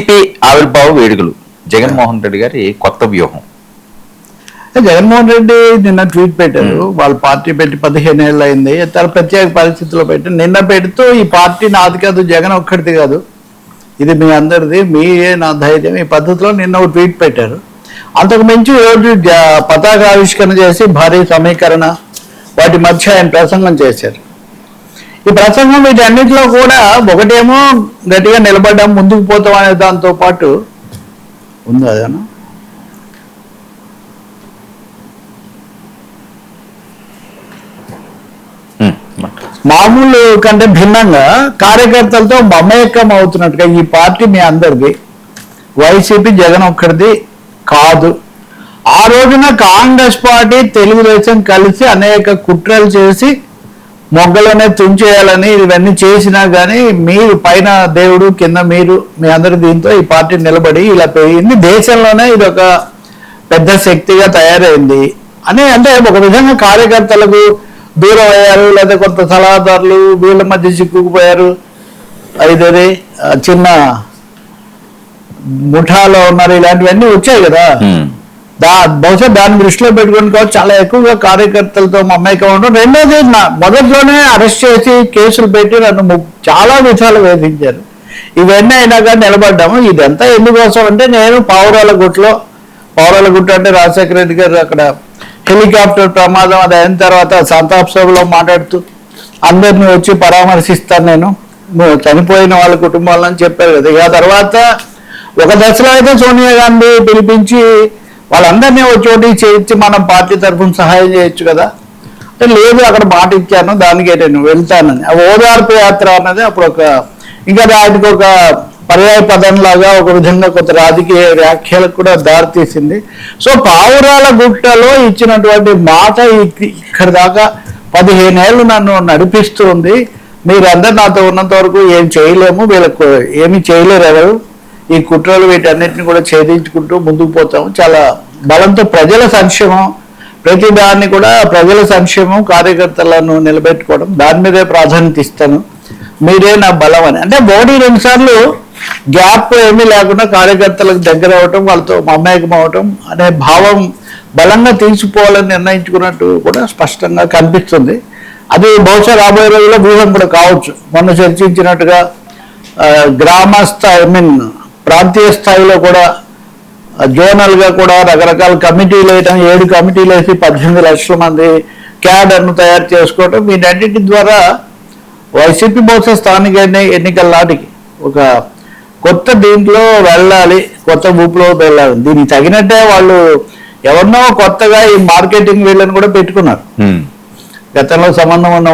YCP ఆవిర్భావ వేడుకలు జగన్మోహన్ రెడ్డి గారి కొత్త వ్యూహం. జగన్మోహన్ రెడ్డి నిన్న ట్వీట్ పెట్టారు. వాళ్ళ పార్టీ పెట్టి 15 ఏళ్ళు అయింది, చాలా ప్రత్యేక పరిస్థితుల్లో పెట్టి నిన్న పెడుతూ ఈ పార్టీ నాది కాదు, జగన్ ఒక్కడిది కాదు, ఇది మీ అందరిది, మీరే నా ధైర్యం, ఈ పద్ధతిలో నిన్న ఒక ట్వీట్ పెట్టారు. అంతకు మించి ఈరోజు పతాక ఆవిష్కరణ చేసి భారీ సమీకరణ వాటి మధ్య ఆయన ప్రసంగం చేశారు. ఈ ప్రసంగం వీటన్నిటిలో కూడా ఒకటేమో గట్టిగా నిలబడ్డాం, ముందుకు పోతాం అనే దాంతో పాటు ఉంది. అదేనా మామూలు కంటే భిన్నంగా కార్యకర్తలతో మమేకం అవుతున్నట్టుగా ఈ పార్టీ మీ అందరిది, వైసీపీ జగన్ ఒక్కడిది కాదు. ఆ రోజున కాంగ్రెస్ పార్టీ తెలుగుదేశం కలిసి అనేక కుట్రలు చేసి మొగ్గలనే తుంచేయాలని ఇవన్నీ చేసినా కానీ మీరు పైన దేవుడు కింద మీరు మీ అందరి దీంతో ఈ పార్టీ నిలబడి ఇలా పెరిగింది, దేశంలోనే ఇది ఒక పెద్ద శక్తిగా తయారైంది అని. అంటే ఒక విధంగా కార్యకర్తలకు దూరం అయ్యారు, లేదా కొంత సలహాదారులు వీళ్ళ మధ్య చిక్కుకుపోయారు, ఇదే చిన్న ముఠాలో ఉన్నారు, ఇలాంటివన్నీ వచ్చాయి కదా. బహుశా దాన్ని దృష్టిలో పెట్టుకుని కావచ్చు చాలా ఎక్కువగా కార్యకర్తలతో మమేకం ఉండడం. రెండోది మొదట్లోనే అరెస్ట్ చేసి కేసులు పెట్టి నన్ను చాలా విధాలు వేధించారు. ఇవన్నీ అయినా కానీ నిలబడ్డాము. ఇదంతా ఎందుకోసం అంటే నేను పావురాలగుట్ట అంటే రాజశేఖర రెడ్డి గారు అక్కడ హెలికాప్టర్ ప్రమాదం అది అయిన తర్వాత సంతాప సభలో మాట్లాడుతూ అందరినీ వచ్చి పరామర్శిస్తాను నేను చనిపోయిన వాళ్ళ కుటుంబాలని చెప్పారు కదా. ఇక తర్వాత ఒక దశలో అయితే సోనియా గాంధీ పిలిపించి వాళ్ళందరినీ ఒక చోటికి చేయించి మనం పార్టీ తరఫున సహాయం చేయొచ్చు కదా అంటే, లేదు అక్కడ మాట ఇచ్చాను దానికే నేను వెళ్తానని. ఆ ఓదార్పు యాత్ర అన్నది అప్పుడు ఇంకా దానికి ఒక పర్యాయ పదంలాగా ఒక విధంగా కొంత రాజకీయ వ్యాఖ్యలకు కూడా దారితీసింది. సో పావురాల గుట్టలో ఇచ్చినటువంటి మాట ఇక్కడ దాకా 15 ఏళ్ళు నన్ను నడిపిస్తుంది. మీరందరూ నాతో ఉన్నంత వరకు ఏం చేయలేము, వీళ్ళకు ఏమీ చేయలేరు ఎవరు, ఈ కుట్రలు వీటన్నిటిని కూడా ఛేదించుకుంటూ ముందుకు పోతాము. చాలా బలంతో ప్రజల సంక్షేమం, ప్రతి దాన్ని కూడా ప్రజల సంక్షేమం, కార్యకర్తలను నిలబెట్టుకోవడం, దాని మీదే ప్రాధాన్యత ఇస్తాను, మీరే నా బలం అని. అంటే మోడీ 2 సార్లు గ్యాప్ ఏమీ లేకుండా కార్యకర్తలకు దగ్గర అవటం, వాళ్ళతో మమేకం అవటం అనే భావం బలంగా తీసుకోవాలని నిర్ణయించుకున్నట్టు కూడా స్పష్టంగా కనిపిస్తుంది. అది బహుశా రాబోయే రోజుల్లో వ్యూహం కూడా కావచ్చు. మొన్న చర్చించినట్టుగా గ్రామ స్థాయి ప్రాంతీయ స్థాయిలో కూడా జోనల్గా కూడా రకరకాల కమిటీలు వేయటం, 7 కమిటీలు వేసి 18 లక్షల మంది క్యాడర్ను తయారు చేసుకోవటం, వీటన్నిటి ద్వారా వైసీపీ బహుశా స్థానిక ఎన్నికల నాటికి ఒక కొత్త దీంట్లో వెళ్ళాలి, కొత్త ఊపులో వెళ్ళాలి. దీనికి తగినట్టే వాళ్ళు ఎవరినో కొత్తగా ఈ మార్కెటింగ్ వీళ్ళని కూడా పెట్టుకున్నారు. గతంలో సంబంధం ఉన్న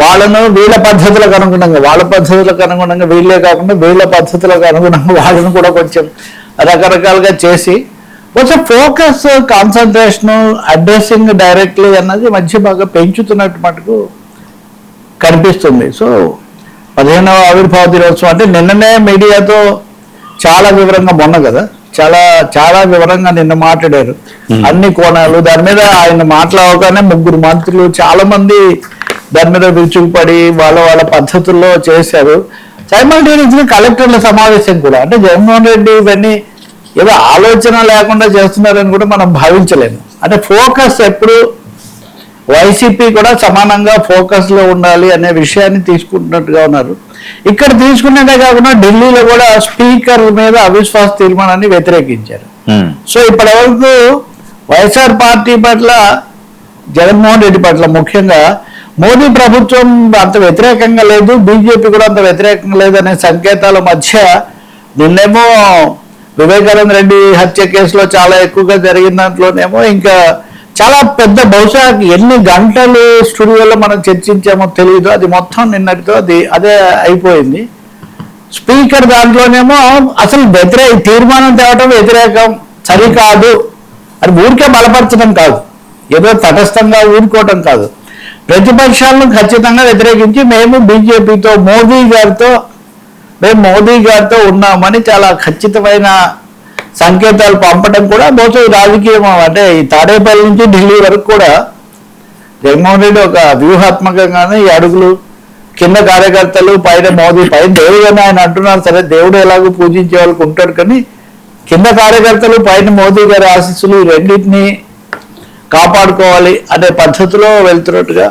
వాళ్ళను వీళ్ళ పద్ధతులకు అనుగుణంగా, వాళ్ళ పద్ధతులకు అనుగుణంగా వీళ్ళే కాకుండా వీళ్ళ పద్ధతులకు అనుగుణంగా వాళ్ళను కూడా కొంచెం రకరకాలుగా చేసి కొంచెం ఫోకస్, కాన్సన్ట్రేషను, అడ్రస్సింగ్ డైరెక్ట్లీ అన్నది మధ్య బాగా పెంచుతున్నట్టు మటుకు కనిపిస్తుంది. సో 15వ ఆవిర్భావ దినోత్సవం అంటే నిన్ననే మీడియాతో చాలా వివరంగా మొన్న కదా చాలా చాలా వివరంగా నిన్న మాట్లాడారు అన్ని కోణాలు. దాని మీద ఆయన మాట్లాడగానే 3 మంత్రులు చాలా మంది దాని మీద విరుచుకుపడి వాళ్ళ పద్ధతుల్లో చేశారు. సైమల్టేనియస్గా కలెక్టర్ల సమావేశం కూడా, అంటే జగన్మోహన్ రెడ్డి ఇవన్నీ ఏదో ఆలోచన లేకుండా చేస్తున్నారని కూడా మనం భావించలేము. అంటే ఫోకస్ ఎప్పుడు వైసీపీ కూడా సమానంగా ఫోకస్లో ఉండాలి అనే విషయాన్ని తీసుకుంటున్నట్టుగా ఉన్నారు. ఇక్కడ తీసుకున్నదే కాకుండా ఢిల్లీలో కూడా స్పీకర్ మీద అవిశ్వాస తీర్మానాన్ని వ్యతిరేకించారు. సో ఇప్పటి వరకు వైఎస్ఆర్ పార్టీ పట్ల, జగన్మోహన్ రెడ్డి పట్ల ముఖ్యంగా మోదీ ప్రభుత్వం అంత వ్యతిరేకంగా లేదు, బీజేపీ కూడా అంత వ్యతిరేకంగా లేదు అనే సంకేతాల మధ్య నిన్నేమో వివేకానంద రెడ్డి హత్య కేసులో చాలా ఎక్కువగా జరిగిన దాంట్లోనేమో ఇంకా చాలా పెద్ద, బహుశా ఎన్ని గంటలు స్టూడియోలో మనం చర్చించామో తెలియదు, అది మొత్తం నిన్నటితో అదే అయిపోయింది. స్పీకర్ దాంట్లోనేమో అసలు తీర్మానం తేవటం వ్యతిరేకం సరికాదు అది ఊరికే బలపరచడం కాదు, ఏదో తటస్థంగా ఊరుకోవటం కాదు, ప్రతిపక్షాలను ఖచ్చితంగా వ్యతిరేకించి మేము బీజేపీతో మోదీ గారితో ఉన్నామని చాలా ఖచ్చితమైన సంకేతాలు పంపడం కూడా బహుశా రాజకీయం. అంటే ఈ తాడేపల్లి నుంచి ఢిల్లీ వరకు కూడా జగన్మోహన్ రెడ్డి ఒక వ్యూహాత్మకంగానే ఈ అడుగులు కింద కార్యకర్తలు, పైన మోదీ, పైన దేవుడు అని ఆయన అంటున్నారు. సరే, దేవుడు ఎలాగో పూజించే వాళ్ళకి ఉంటాడు, కానీ కింద కార్యకర్తలు, పైన మోదీ గారి ఆశీస్సులు, ఈ రెండింటినీ కాపాడుకోవాలి అనే పద్ధతిలో వెళ్తున్నట్టుగా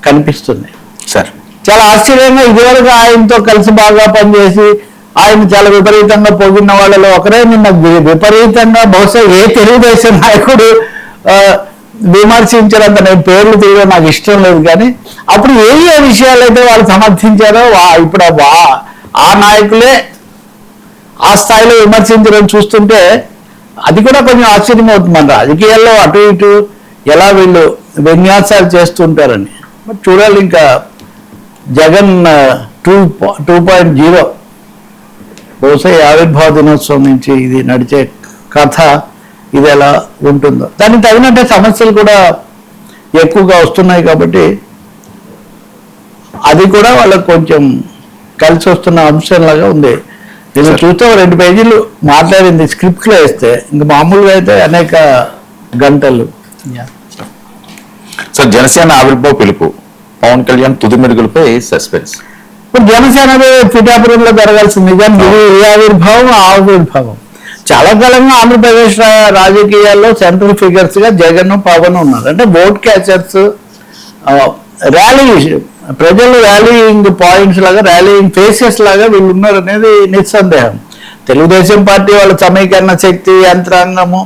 కనిపిస్తుంది. సార్, చాలా ఆశ్చర్యంగా ఇదివరకు ఆయనతో కలిసి బాగా పనిచేసి ఆయన చాలా విపరీతంగా పొగిడిన వాళ్ళలో ఒకరే నిన్న విపరీతంగా, బహుశా ఏ తెలుగుదేశం నాయకుడు విమర్శించారంత, నేను పేర్లు తీయడం నాకు ఇష్టం లేదు, కానీ అప్పుడు ఏ విషయాలు అయితే వాళ్ళు సమర్థించారో ఇప్పుడు ఆ నాయకులే ఆ స్థాయిలో విమర్శించడం చూస్తుంటే అది కూడా కొంచెం ఆశ్చర్యం అవుతుంది. మన రాజకీయాల్లో అటు ఇటు ఎలా వీళ్ళు విన్యాసాలు చేస్తుంటారని చూడాలి. ఇంకా జగన్ 2.0 బహుశా ఆవిర్భావ దినోత్సవం నుంచి ఇది నడిచే కథ ఇది ఎలా ఉంటుందో, దానికి తగినట్టే సమస్యలు కూడా ఎక్కువగా వస్తున్నాయి కాబట్టి అది కూడా వాళ్ళకు కొంచెం కలిసి వస్తున్న అంశంలాగా ఉంది. నేను చూస్తే 2 పేజీలు మాట్లాడింది స్క్రిప్ట్లో వేస్తే, ఇంకా మామూలుగా అయితే అనేక గంటలు. సార్, జనసేన ఆవిర్భావ పిలుపు, పవన్ కళ్యాణ్ తుది మెరుగులపై సస్పెన్స్. ఇప్పుడు జనసేన పిఠాపురంలో జరగాల్సింది నిజానికి ఈ ఆవిర్భావం చాలా కాలంగా ఆంధ్రప్రదేశ్ రాజకీయాల్లో సెంట్రల్ ఫిగర్స్ గా జగన్, పవన్ ఉన్నారు. అంటే ఓట్ క్యాచర్స్, ర్యాలీ, ప్రజలు ర్యాలీయింగ్ పాయింట్స్ లాగా, ర్యాలీయింగ్ ఫేసెస్ లాగా వీళ్ళు ఉన్నారు అనేది నిస్సందేహం. తెలుగుదేశం పార్టీ వాళ్ళ సమీకరణ శక్తి, యంత్రాంగము,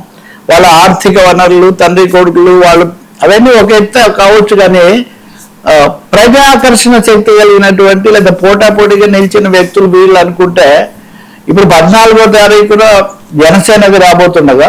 వాళ్ళ ఆర్థిక వనరులు, తండ్రి కొడుకులు, వాళ్ళు అవన్నీ ఒక ఎత్తు కావచ్చు, కానీ ప్రజాకర్షణ శక్తి కలిగినటువంటి లేదా పోటాపోటీగా నిలిచిన వ్యక్తులు వీళ్ళు అనుకుంటే, ఇప్పుడు 14వ తారీఖున జనసేనకు రాబోతుండగా